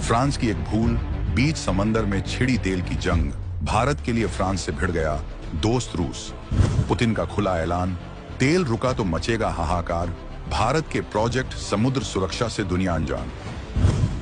France की एक भूल, बीच समंदर में छिड़ी तेल की जंग, भारत के लिए फ्रांस से भिड़ गया दोस्त रूस। पुतिन का खुला ऐलान, तेल रुका तो मचेगा हाहाकार, भारत के प्रोजेक्ट समुद्र सुरक्षा से दुनिया अनजान।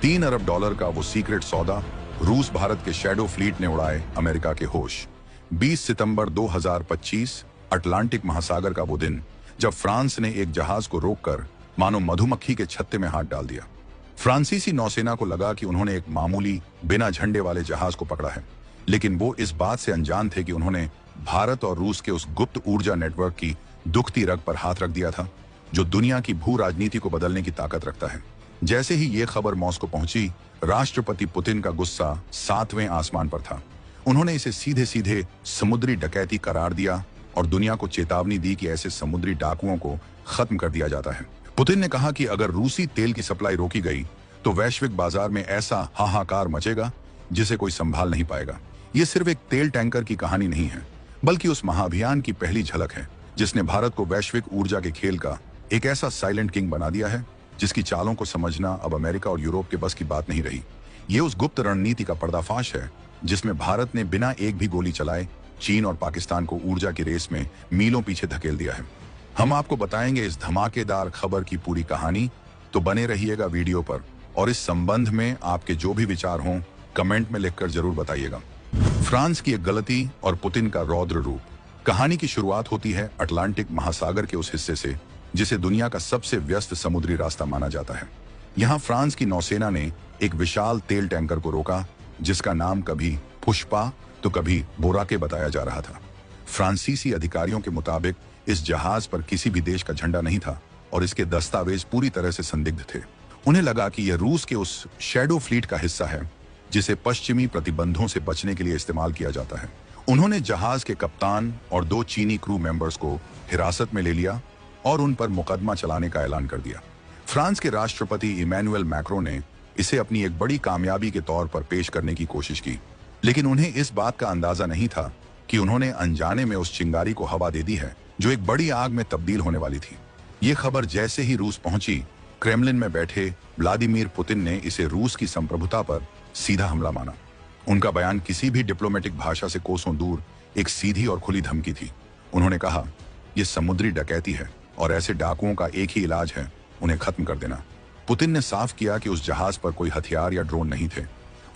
$3 अरब का वो सीक्रेट सौदा, रूस भारत के शैडो फ्लीट ने उड़ाए अमेरिका के होश। 20 सितंबर 2025 अटलांटिक महासागर का वो दिन, जब फ्रांस ने एक जहाज को रोककर मानो मधुमक्खी के छत्ते में हाथ डाल दिया। फ्रांसीसी नौसेना को लगा कि उन्होंने एक मामूली बिना झंडे वाले जहाज को पकड़ा है, लेकिन वो इस बात से अनजान थे कि उन्होंने भारत और रूस के उस गुप्त ऊर्जा नेटवर्क की दुखती रग पर हाथ रख दिया था, जो दुनिया की भू राजनीति को बदलने की ताकत रखता है। जैसे ही ये खबर मॉस्को पहुंची, राष्ट्रपति पुतिन का गुस्सा 7वें आसमान पर था। उन्होंने इसे सीधे सीधे समुद्री डकैती करार दिया और दुनिया को चेतावनी दी कि ऐसे समुद्री डाकुओं को खत्म कर दिया जाता है। पुतिन ने कहा कि अगर रूसी तेल की सप्लाई रोकी गई तो वैश्विक बाजार में ऐसा हाहाकार मचेगा जिसे कोई संभाल नहीं पाएगा। ये सिर्फ एक तेल टैंकर की कहानी नहीं है, बल्कि उस महाअभियान की पहली झलक है जिसने भारत को वैश्विक ऊर्जा के खेल का एक ऐसा साइलेंट किंग बना दिया है जिसकी चालों को समझना अब अमेरिका और यूरोप के बस की बात नहीं रही। ये उस गुप्त रणनीति का पर्दाफाश है जिसमें भारत ने बिना एक भी गोली चलाए चीन और पाकिस्तान को ऊर्जा की रेस में मीलों पीछे धकेल दिया है। हम आपको बताएंगे इस धमाकेदार खबर की पूरी कहानी, तो बने रहिएगा वीडियो पर और इस संबंध में आपके जो भी विचार हों कमेंट में लिखकर जरूर बताइएगा। फ्रांस की एक गलती और पुतिन का रौद्र रूप। कहानी की शुरुआत होती है अटलांटिक महासागर के उस हिस्से से जिसे दुनिया का सबसे व्यस्त समुद्री रास्ता माना जाता है। यहाँ फ्रांस की नौसेना ने एक विशाल तेल टैंकर को रोका जिसका नाम कभी पुष्पा तो कभी बोराके बताया जा रहा था। फ्रांसीसी अधिकारियों के मुताबिक इस जहाज पर किसी भी देश का झंडा नहीं था और इसके दस्तावेज पूरी तरह से संदिग्ध थे। उन्हें लगा कि यह रूस के उस शैडो फ्लीट का हिस्सा है जिसे पश्चिमी प्रतिबंधों से बचने के लिए इस्तेमाल किया जाता है। उन्होंने जहाज के कप्तान और 2 चीनी क्रू मेंबर्स को हिरासत में ले लिया और उन पर मुकदमा चलाने का ऐलान कर दिया। फ्रांस के राष्ट्रपति इमैनुअल मैक्रो ने इसे अपनी एक बड़ी कामयाबी के तौर पर पेश करने की कोशिश की, लेकिन उन्हें इस बात का अंदाजा नहीं था कि उन्होंने अनजाने में उस चिंगारी को हवा दे दी है जो एक बड़ी आग में तब्दील होने वाली थी। ये खबर जैसे ही रूस पहुंची, क्रेमलिन में बैठे व्लादिमीर पुतिन ने इसे रूस की संप्रभुता पर सीधा हमला माना। उनका बयान किसी भी डिप्लोमेटिक भाषा से कोसों दूर एक सीधी और खुली धमकी थी। उन्होंने कहा, यह समुद्री डकैती है और ऐसे डाकुओं का एक ही इलाज है, उन्हें खत्म कर देना। पुतिन ने साफ किया कि उस जहाज पर कोई हथियार या ड्रोन नहीं थे,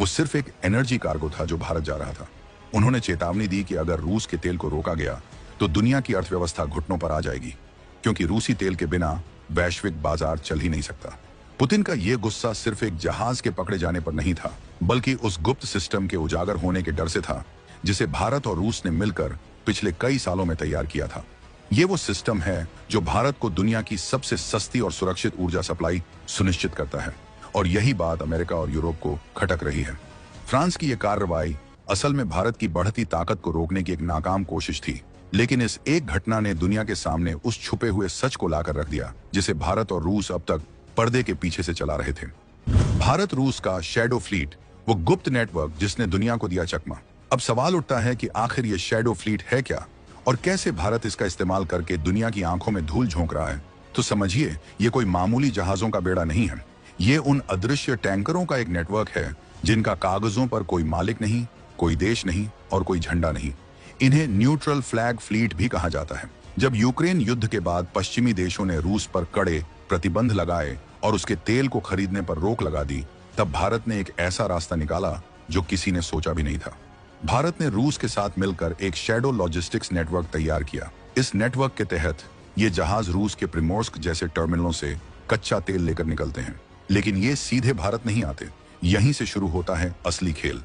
वो सिर्फ एक एनर्जी कार्गो था जो भारत जा रहा था। उन्होंने चेतावनी दी कि अगर रूस के तेल को रोका गया तो दुनिया की अर्थव्यवस्था घुटनों पर आ जाएगी, क्योंकि रूसी तेल के बिना वैश्विक बाजार चल ही नहीं सकता। पुतिन का यह गुस्सा सिर्फ एक जहाज के पकड़े जाने पर नहीं था, बल्कि उस गुप्त सिस्टम के उजागर होने के डर से था जिसे भारत और रूस ने मिलकर पिछले कई सालों में तैयार किया था। ये वो सिस्टम है जो भारत को दुनिया की सबसे सस्ती और सुरक्षित ऊर्जा सप्लाई सुनिश्चित करता है, और यही बात अमेरिका और यूरोप को खटक रही है। फ्रांस की यह कार्रवाई असल में भारत की बढ़ती ताकत को रोकने की एक नाकाम कोशिश थी, लेकिन इस एक घटना ने दुनिया के सामने उस छुपे हुए सच को लाकर रख दिया जिसे भारत और रूस अब तक पर्दे के पीछे से चला रहे थे। भारत रूस का शैडो फ्लीट, वो गुप्त नेटवर्क जिसने दुनिया को दिया चकमा। अब सवाल उठता है कि आखिर ये शैडो फ्लीट है क्या और कैसे भारत इसका इस्तेमाल करके दुनिया की आंखों में धूल झोंक रहा है। तो समझिए, ये कोई मामूली जहाजों का बेड़ा नहीं है, ये उन अदृश्य टैंकरों का एक नेटवर्क है जिनका कागजों पर कोई मालिक नहीं, कोई देश नहीं और कोई झंडा नहीं। इन्हें न्यूट्रल फ्लैग फ्लीट भी कहा जाता है। जब यूक्रेन युद्ध के बाद पश्चिमी देशों ने रूस पर कड़े प्रतिबंध लगाए और उसके तेल को खरीदने पर रोक लगा दी, तब भारत ने एक ऐसा रास्ता निकाला जो किसी ने सोचा भी नहीं था। भारत ने रूस के साथ मिलकर एक शैडो लॉजिस्टिक्स नेटवर्क तैयार किया। इस नेटवर्क के तहत ये जहाज रूस के प्रिमोर्स्क जैसे टर्मिनलों से कच्चा तेल लेकर निकलते हैं, लेकिन ये सीधे भारत नहीं आते। यहीं से शुरू होता है असली खेल।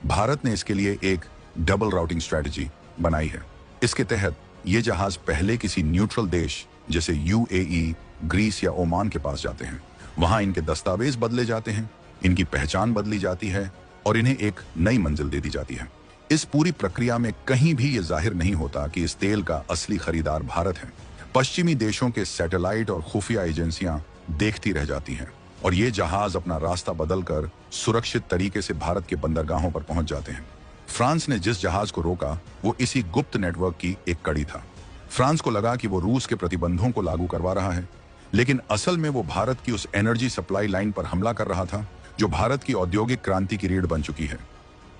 भारत ने इसके लिए एक डबल राउटिंग स्ट्रेटजी बनाई है। इसके तहत ये जहाज पहले किसी न्यूट्रल देश जैसे यूएई, ग्रीस या ओमान के पास जाते हैं। वहां इनके दस्तावेज बदले जाते हैं, इनकी पहचान बदली जाती है और इन्हें एक नई मंजिल दे दी जाती है। इस पूरी प्रक्रिया में कहीं भी ये जाहिर नहीं होता कि इस तेल का असली खरीदार भारत है। पश्चिमी देशों के सैटेलाइट और खुफिया एजेंसियां देखती रह जाती हैं और ये जहाज अपना रास्ता बदलकर सुरक्षित तरीके से भारत के बंदरगाहों पर पहुंच जाते हैं। फ्रांस ने जिस जहाज को रोका वो इसी गुप्त नेटवर्क की एक कड़ी था। फ्रांस को लगा कि वो रूस के प्रतिबंधों को लागू करवा रहा है, लेकिन असल में वो भारत की उस एनर्जी सप्लाई लाइन पर हमला कर रहा था जो भारत की औद्योगिक क्रांति की रीढ़ बन चुकी है।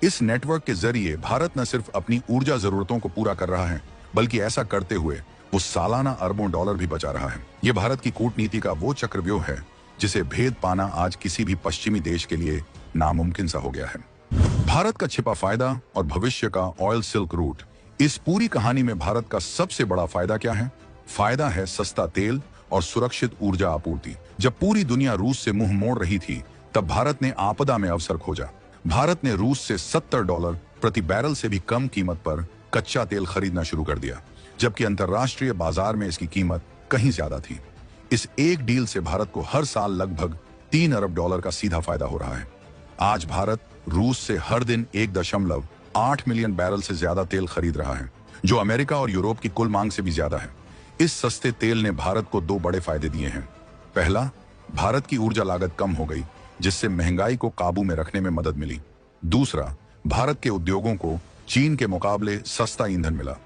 इस नेटवर्क के जरिए भारत न सिर्फ अपनी ऊर्जा जरूरतों को पूरा कर रहा है, बल्कि ऐसा करते हुए वो सालाना अरबों डॉलर भी बचा रहा है। ये भारत की कूटनीति का वो चक्रव्यूह है जिसे भेद पाना आज किसी भी पश्चिमी देश के लिए नामुमकिन सा हो गया है। भारत का छिपा फायदा और भविष्य का ऑयल सिल्क रूट। इस पूरी कहानी में भारत का सबसे बड़ा फायदा क्या है? फायदा है सस्ता तेल और सुरक्षित ऊर्जा आपूर्ति। जब पूरी दुनिया रूस से मुंह मोड़ रही थी, तब भारत ने आपदा में अवसर खोजा। भारत ने रूस से $70 प्रति बैरल से भी कम कीमत पर कच्चा तेल खरीदना शुरू कर दिया, जबकि अंतर्राष्ट्रीय बाजार में इसकी कीमत कहीं ज्यादा थी। इस एक डील से भारत को हर साल लगभग $3 अरब का सीधा फायदा हो रहा है। आज भारत रूस से हर दिन 1.8 मिलियन बैरल से ज्यादा तेल खरीद रहा है, जो अमेरिका और यूरोप की कुल मांग से भी ज्यादा है। इस सस्ते तेल ने भारत को 2 बड़े फायदे दिए हैं। पहला, भारत की ऊर्जा लागत कम हो गई, जिससे महंगाई को काबू में रखने में मदद मिली। दूसरा, भारत के उद्योगों को चीन के मुकाबले सस्ता ईंधन मिला,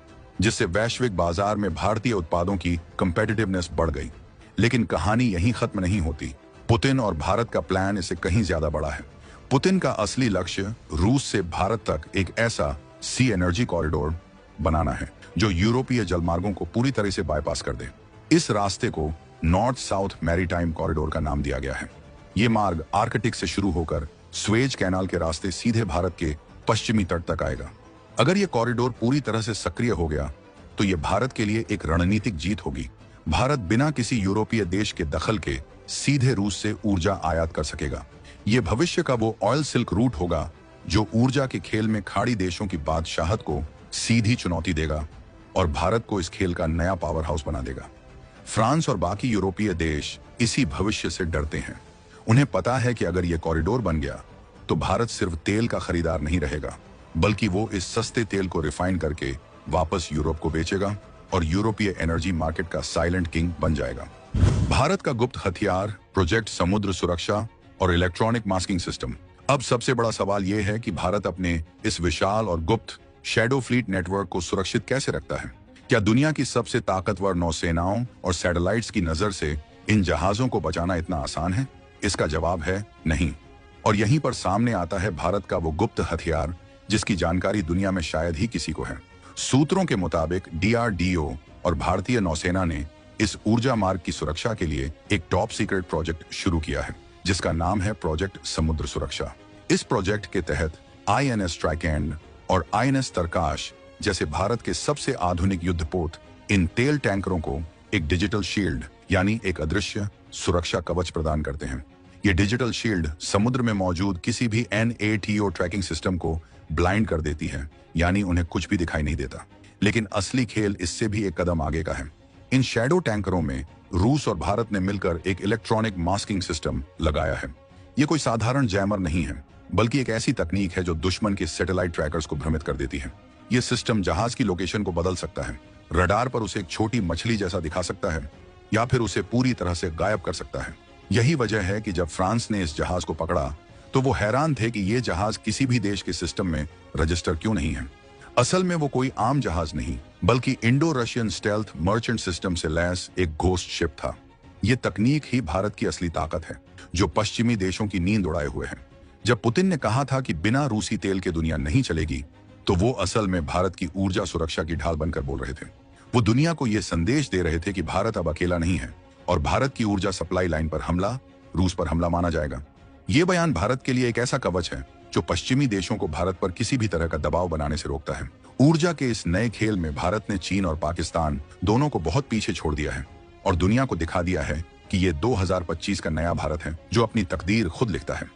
जिससे वैश्विक बाजार में भारतीय उत्पादों की कंपेटिटिवनेस बढ़ गई। लेकिन कहानी यहीं खत्म नहीं होती। पुतिन और भारत का प्लान इससे कहीं ज्यादा बड़ा है। पुतिन का असली लक्ष्य रूस से भारत तक एक ऐसा सी एनर्जी कॉरिडोर बनाना है जो यूरोपीय जलमार्गों को पूरी तरह से बाईपास कर दे। इस रास्ते को नॉर्थ साउथ मैरीटाइम कॉरिडोर का नाम दिया गया है। ये मार्ग आर्कटिक से शुरू होकर स्वेज कैनाल के रास्ते सीधे भारत के पश्चिमी तट तक आएगा। अगर ये कॉरिडोर पूरी तरह से सक्रिय हो गया तो ये भारत के लिए एक रणनीतिक जीत होगी। भारत बिना किसी यूरोपीय देश के दखल के सीधे रूस से ऊर्जा आयात कर सकेगा। ये भविष्य का वो ऑयल सिल्क रूट होगा जो ऊर्जा के खेल में खाड़ी देशों की बादशाहत को सीधी चुनौती देगा और भारत को इस खेल का नया पावर हाउस बना देगा। फ्रांस और बाकी यूरोपीय देश इसी भविष्य से डरते हैं। उन्हें पता है कि अगर ये कॉरिडोर बन गया तो भारत सिर्फ तेल का खरीदार नहीं रहेगा, बल्कि वो इस सस्ते तेल को रिफाइन करके वापस यूरोप को बेचेगा और यूरोपीय एनर्जी मार्केट का साइलेंट किंग बन जाएगा। भारत का गुप्त हथियार, प्रोजेक्ट समुद्र सुरक्षा और इलेक्ट्रॉनिक मास्किंग सिस्टम। अब सबसे बड़ा सवाल यह है कि भारत अपने इस विशाल और गुप्त शैडो फ्लीट नेटवर्क को सुरक्षित कैसे रखता है? क्या दुनिया की सबसे ताकतवर नौसेनाओं और सैटेलाइट्स की नजर से इन जहाजों को बचाना इतना आसान है? इसका जवाब है नहीं। और यहीं पर सामने आता है भारत का वो गुप्त हथियार जिसकी जानकारी दुनिया में शायद ही किसी को है। सूत्रों के मुताबिक DRDO और भारतीय नौसेना ने इस ऊर्जा मार्ग की सुरक्षा के लिए एक टॉप सीक्रेट प्रोजेक्ट शुरू किया है, जिसका नाम है प्रोजेक्ट समुद्र सुरक्षा। इस प्रोजेक्ट के तहत INS ट्राइकेंड और INS तरकाश जैसे भारत के सबसे आधुनिक युद्धपोत इन तेल टैंकरों को एक डिजिटल शील्ड यानी एक अदृश्य सुरक्षा कवच प्रदान करते हैं। ये डिजिटल शील्ड समुद्र में मौजूद किसी भी NATO ट्रैकिंग सिस्टम को ब्लाइंड कर देती है, यानी उन्हें कुछ भी दिखाई नहीं देता। लेकिन असली खेल इससे भी एक कदम आगे का है। इन शैडो टैंकरों में रूस और भारत ने मिलकर एक इलेक्ट्रॉनिक मास्किंग सिस्टम लगाया है। ये कोई साधारण जैमर नहीं है, बल्कि एक ऐसी तकनीक है जो दुश्मन के सैटेलाइट ट्रैकर्स को भ्रमित कर देती है। ये सिस्टम जहाज की लोकेशन को बदल सकता है, रडार पर उसे एक छोटी मछली जैसा दिखा सकता है या फिर उसे पूरी तरह से गायब कर सकता है। यही वजह है कि जब फ्रांस ने इस जहाज को पकड़ा तो वो हैरान थे कि ये जहाज किसी भी देश के सिस्टम में रजिस्टर क्यों नहीं है। असल में वो कोई आम जहाज नहीं, बल्कि Indo Russian stealth merchant system से लैस एक घोस्ट शिप था। ये तकनीक ही भारत की असली ताकत है, जो पश्चिमी देशों की नींद उड़ाए हुए है। जब पुतिन ने कहा था कि बिना रूसी तेल के दुनिया नहीं चलेगी, तो वो असल में भारत की ऊर्जा सुरक्षा की ढाल बनकर बोल रहे थे। वो दुनिया को ये संदेश दे रहे थे कि भारत अब अकेला नहीं है और भारत की ऊर्जा सप्लाई लाइन पर हमला रूस पर हमला माना जाएगा। ये बयान भारत के लिए एक ऐसा कवच है जो पश्चिमी देशों को भारत पर किसी भी तरह का दबाव बनाने से रोकता है। ऊर्जा के इस नए खेल में भारत ने चीन और पाकिस्तान दोनों को बहुत पीछे छोड़ दिया है और दुनिया को दिखा दिया है कि ये 2025 का नया भारत है जो अपनी तकदीर खुद लिखता है।